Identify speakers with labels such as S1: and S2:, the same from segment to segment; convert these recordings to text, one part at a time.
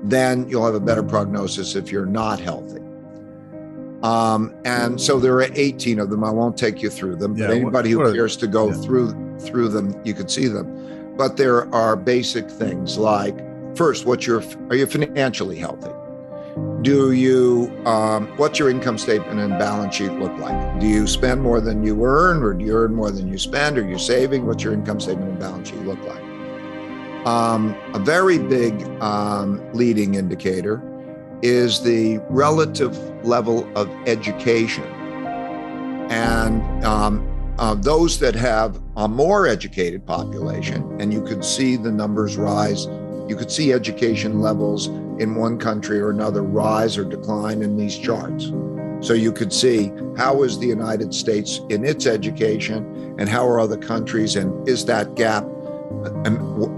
S1: then you'll have a better prognosis if you're not healthy. And so there are 18 of them. I won't take you through them, but anybody who cares to go through them, you can see them. But there are basic things like, first, are you financially healthy? What's your income statement and balance sheet look like? Do you spend more than you earn, or do you earn more than you spend? Are you saving? What's your income statement and balance sheet look like? A very big leading indicator is the relative level of education. And those that have a more educated population, and you could see the numbers rise, you could see education levels in one country or another rise or decline in these charts. So you could see, how is the United States in its education, and how are other countries, and is that gap,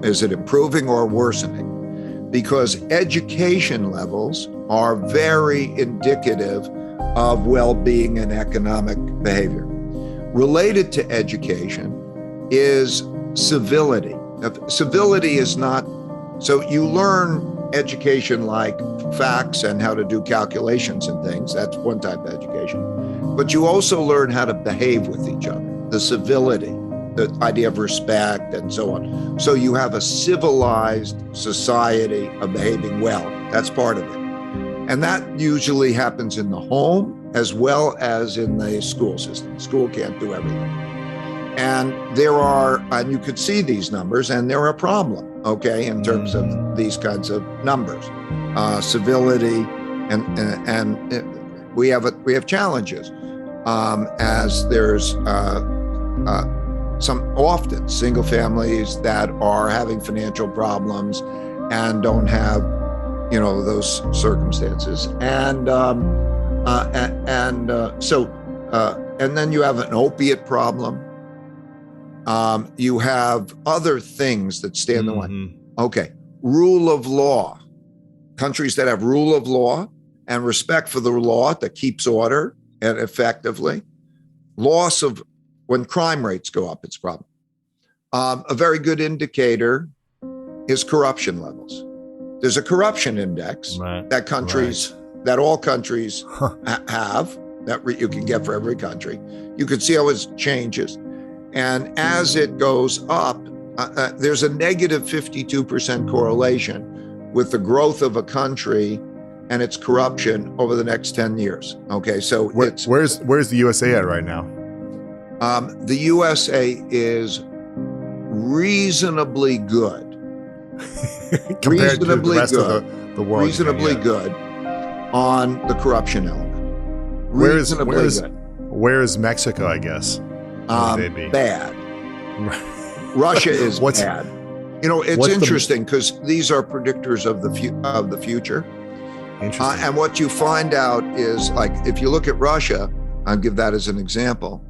S1: is it improving or worsening? Because education levels are very indicative of well-being and economic behavior. Related to education is civility. Civility is not, so you learn education like facts and how to do calculations and things. That's one type of education. But you also learn how to behave with each other, the civility, the idea of respect and so on. So you have a civilized society of behaving well. That's part of it. And that usually happens in the home as well as in the school system. School can't do everything. And and you could see these numbers, and they're a problem, okay, in terms of these kinds of numbers. Civility, and we have challenges, as there's some often single families that are having financial problems and don't have, those circumstances, and then you have an opiate problem. You have other things that stand in the way. Okay, rule of law. Countries that have rule of law and respect for the law that keeps order and effectively. When crime rates go up, it's a problem. A very good indicator is corruption levels. There's a corruption index that all countries have, that you can get for every country. You can see how it changes. And as it goes up, there's a negative 52% correlation with the growth of a country and its corruption over the next 10 years. Okay, so
S2: where's the USA at right now?
S1: The USA is reasonably good.
S2: Compared to the rest of the world.
S1: Reasonably good on the corruption element.
S2: Where is Mexico, I guess?
S1: Bad. Russia is bad. It's interesting because these are predictors of the future.
S2: Interesting.
S1: And what you find out is, like, if you look at Russia, I'll give that as an example.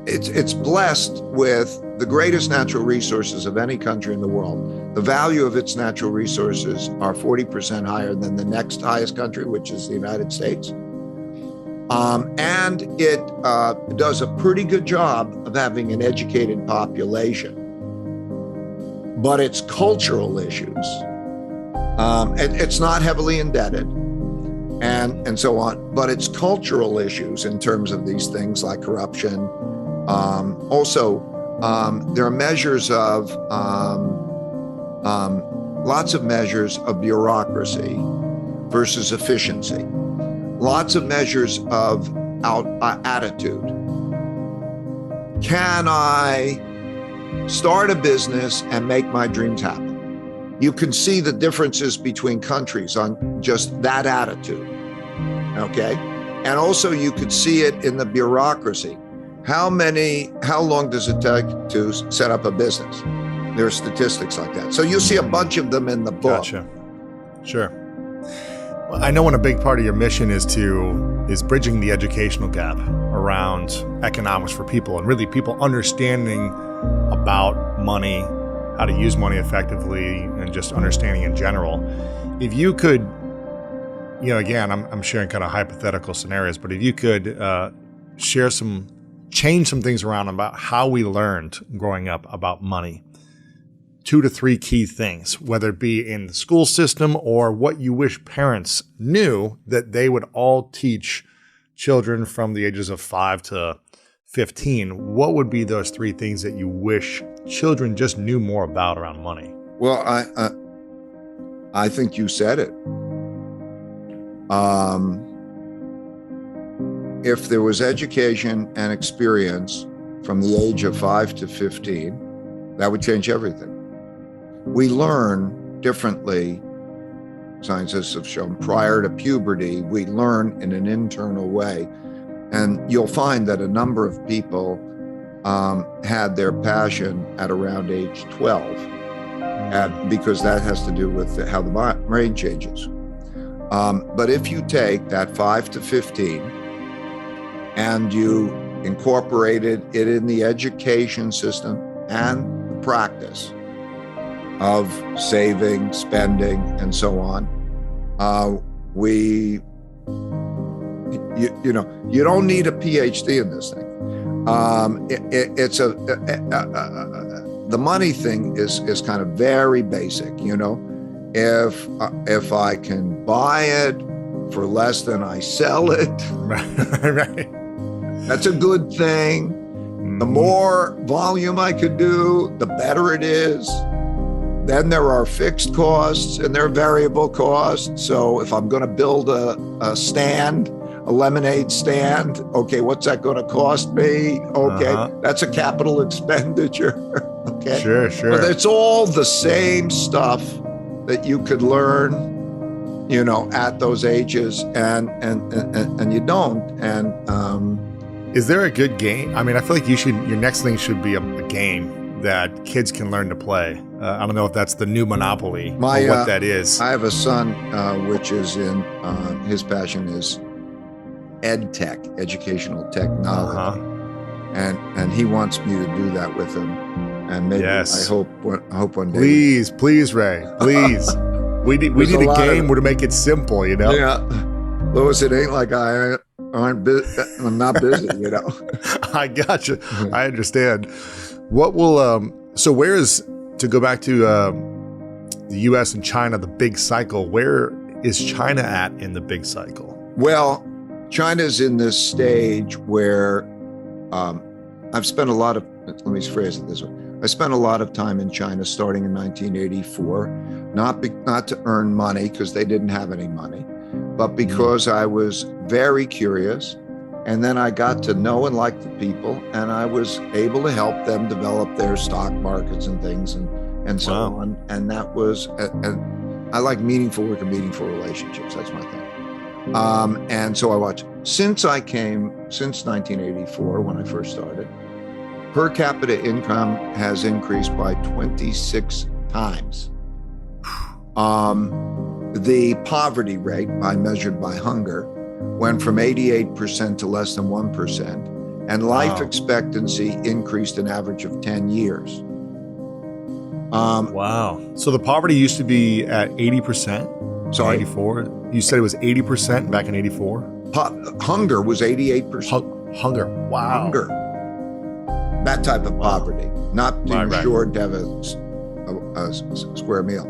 S1: It's blessed with the greatest natural resources of any country in the world. The value of its natural resources are 40% higher than the next highest country, which is the United States. And it does a pretty good job of having an educated population. But its cultural issues, it's not heavily indebted and so on, but its cultural issues in terms of these things like corruption. There are measures of, lots of measures of bureaucracy versus efficiency. Lots of measures of attitude. Can I start a business and make my dreams happen? You can see the differences between countries on just that attitude, okay? And also you could see it in the bureaucracy. How long does it take to set up a business? There are statistics like that. So you'll see a bunch of them in the book.
S2: Gotcha. Sure. Well, I know when a big part of your mission is bridging the educational gap around economics for people, and really people understanding about money, how to use money effectively, and just understanding in general. If you could, again, I'm sharing kind of hypothetical scenarios, but if you could change some things around about how we learned growing up about money 2 to 3 key things, whether it be in the school system or what you wish parents knew that they would all teach children from the ages of 5 to 15, what would be those 3 things that you wish children just knew more about around money?
S1: Well, I think you said it. If there was education and experience from the age of 5 to 15, that would change everything. We learn differently. Scientists have shown prior to puberty, we learn in an internal way. And you'll find that a number of people had their passion at around age 12, because that has to do with how the brain changes. But if you take that 5 to 15 and you incorporated it in the education system and the practice of saving, spending, and so on, you don't need a PhD in this thing. The money thing is kind of very basic. If I can buy it for less than I sell it,
S2: Right.
S1: that's a good thing. The more volume I could do, the better it is. Then there are fixed costs and there are variable costs. So if I'm going to build a stand, a lemonade stand, okay, what's that going to cost me? Okay, that's a capital expenditure. Okay,
S2: Sure.
S1: but it's all the same stuff that you could learn, at those ages, and you don't. And
S2: Is there a good game? I mean, I feel like your next thing should be a game that kids can learn to play. I don't know if that's the new Monopoly or what that is.
S1: I have a son, which is in, his passion is ed tech, educational technology. And he wants me to do that with him. And maybe I hope one day.
S2: Please, Ray, please. We need a game where to make it simple,
S1: Yeah. Louis, it ain't like I'm not busy,
S2: I got you. I understand. What will, so where is, to go back to the U.S. and China, the big cycle, where is China at in the big cycle?
S1: Well, China's in this stage where I've spent a lot of, let me phrase it this way. I spent a lot of time in China starting in 1984, not to earn money because they didn't have any money, but because I was very curious. And then I got to know and like the people, and I was able to help them develop their stock markets and things and so on. And that was, and I like meaningful work and meaningful relationships. That's my thing. And so I watched. Since 1984, when I first started, per capita income has increased by 26 times. The poverty rate, measured by hunger, went from 88% to less than 1%, and life expectancy increased an average of 10 years.
S2: Wow. So the poverty used to be at 80%?
S1: Sorry?
S2: 84? You said it was 80% back in 84?
S1: Hunger was 88%.
S2: Hunger. Wow.
S1: Hunger. That type of poverty, not being sure to have a square meal.